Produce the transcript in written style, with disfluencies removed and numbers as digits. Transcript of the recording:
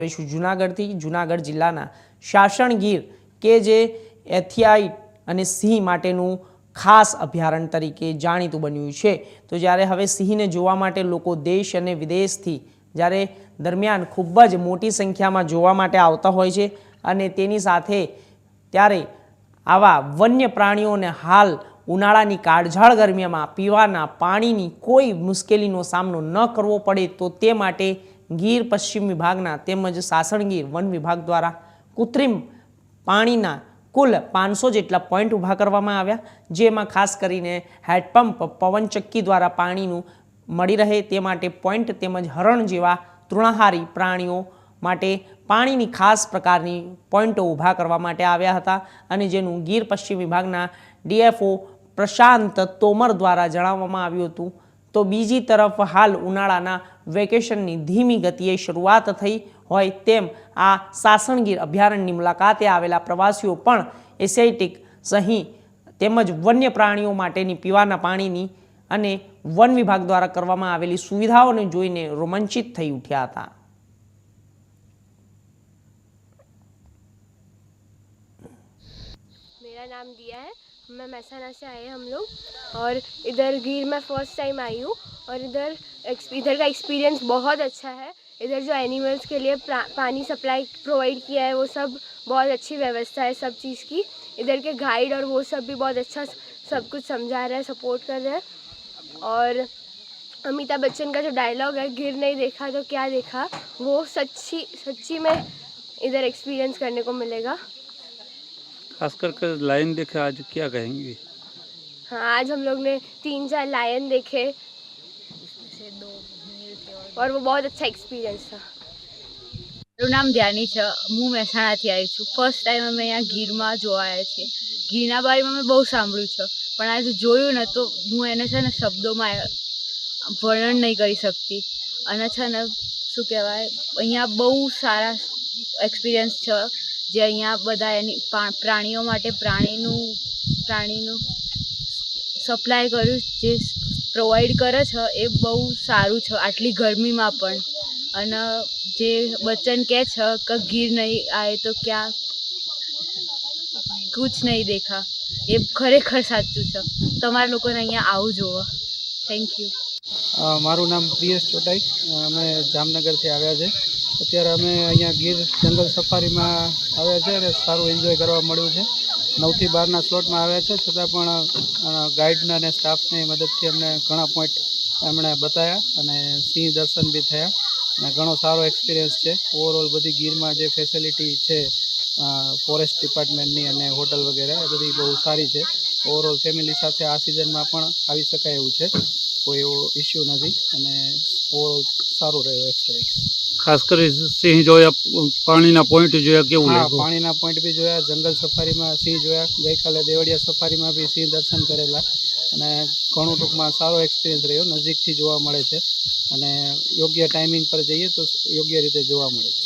જૂનાગઢ જિલ્લાના સાસણગીર કે જે એથિયાઇટ અને સિંહ માટેનું ખાસ અભયારણ્ય તરીકે જાણીતું બન્યું છે। તો જ્યારે હવે સિંહને જોવા માટે લોકો દેશ અને વિદેશથી જ્યારે દરમિયાન ખૂબ જ મોટી સંખ્યામાં જોવા માટે આવતા હોય છે અને તેની સાથે ત્યારે આવા વન્ય પ્રાણીઓને હાલ ઉનાળાની કાળઝાળ ગરમીમાં પીવાના પાણીની કોઈ મુશ્કેલીનો સામનો ન કરવો પડે તો તે માટે ગીર પશ્ચિમ વિભાગના તેમજ સાસણગીર વન વિભાગ દ્વારા કૃત્રિમ પાણીના કુલ 500 જેટલા પોઈન્ટ ઊભા કરવામાં આવ્યા, જેમાં ખાસ કરીને હેન્ડપંપ પવનચક્કી દ્વારા પાણીનું મળી રહે તે માટે પોઈન્ટ તેમજ હરણ જેવા તૃણાહારી પ્રાણીઓ માટે પાણીની ખાસ પ્રકારની પોઈન્ટો ઊભા કરવા માટે આવ્યા હતા અને જેનું ગીર પશ્ચિમ વિભાગના ડીએફઓ પ્રશાંત તોમર દ્વારા જણાવવામાં આવ્યું હતું। તો બીજી તરફ હાલ ઉનાળાના વેકેશનની ધીમી ગતિએ શરૂઆત થઈ હોય તેમ આ સાસણગીર અભયારણ્યની મુલાકાતે આવેલા પ્રવાસીઓ પણ એશિયાટિક સિંહ તેમજ વન્ય પ્રાણીઓ માટેની પીવાના પાણીની અને વન વિભાગ દ્વારા કરવામાં આવેલી સુવિધાઓને જોઈને રોમાંચિત થઈ ઉઠ્યા હતા। मेरा नाम दिया है, मैं महसाना से आए हम लोग और इधर गिर में फ़र्स्ट टाइम आई हूँ और इधर का एक्सपीरियंस बहुत अच्छा है। इधर जो एनिमल्स के लिए पानी सप्लाई प्रोवाइड किया है वो सब बहुत अच्छी व्यवस्था है सब चीज़ की। इधर के गाइड और वो सब भी बहुत अच्छा सब कुछ समझा रहे हैं, सपोर्ट कर रहे हैं। और अमिताभ बच्चन का जो डायलॉग है गिर नहीं देखा तो क्या देखा, वो सच्ची में इधर एक्सपीरियंस करने को मिलेगा। खास करके लायन देखे, आज क्या कहेंगे? हाँ, आज हम लोग ने 3-4 लायन देखे और वो बहुत अच्छा एक्सपीरियंस था। મારું નામ ધ્યાની છે, હું મહેસાણાથી આવી છું। ફર્સ્ટ ટાઈમ અમે અહીંયા ગીરમાં જોવા આવ્યા છીએ। ગીરના બારેમાં મેં બહુ સાંભળ્યું છે પણ આજે જોયું ને તો હું એને છે ને શબ્દોમાં વર્ણન નહીં કરી શકતી। અને છે ને શું કહેવાય, અહીંયા બહુ સારા એક્સપિરિયન્સ છે જે અહીંયા બધા એની પ્રાણીઓ માટે પ્રાણીનું સપ્લાય કર્યું જે પ્રોવાઈડ કરે છે એ બહુ સારું છે આટલી ગરમીમાં પણ। અને જે બચ્ચન કહે છે કે ગીર નહીં આए તો क्या कुछ नहीं देखा, એ ખરેખર સાચું છે। તમારા લોકોને અહીંયા આવું જોવો। Thank you. મારું નામ પ્રિયેશ ચોટાઈ, અમે જામનગરથી આવ્યા છે। અત્યારે અમે અહીંયા ગીર જંગલ સફારીમાં આવ્યા છે અને સારું એન્જોય કરવા મળ્યું છે। 9 થી 12ના સ્લોટમાં આવ્યા છે છતાં પણ ગાઈડના અને સ્ટાફની મદદથી અમને ઘણા પોઈન્ટ એમણે બતાવ્યા અને સિંહ દર્શન બી થયા અને ઘણો સારો એક્સપિરિયન્સ છે। ઓવરઓલ બધી ગીરમાં જે ફેસિલિટી છે ફોરેસ્ટ ડિપાર્ટમેન્ટની અને હોટલ વગેરે એ બધી બહુ સારી છે। ઓવરઓલ ફેમિલી સાથે આ સિઝનમાં પણ આવી શકાય એવું છે, કોઈ એવો ઇસ્યુ નથી અને ઓવરઓલ સારું રહ્યો એક્સપિરિયન્સ। ખાસ કરી સિંહ જોયા, પાણીના પોઈન્ટ જોયા, કેવું હા, લાગ્યું? પાણીના પોઈન્ટ બી જોયા, જંગલ સફારીમાં સિંહ જોયા, ગઈકાલે દેવળિયા સફારીમાં બી સિંહ દર્શન કરેલા અને ઘણું ટૂંકમાં સારો એક્સપિરિયન્સ રહ્યો। નજીકથી જોવા મળે છે અને યોગ્ય ટાઈમિંગ પર જઈએ તો યોગ્ય રીતે જોવા મળે છે।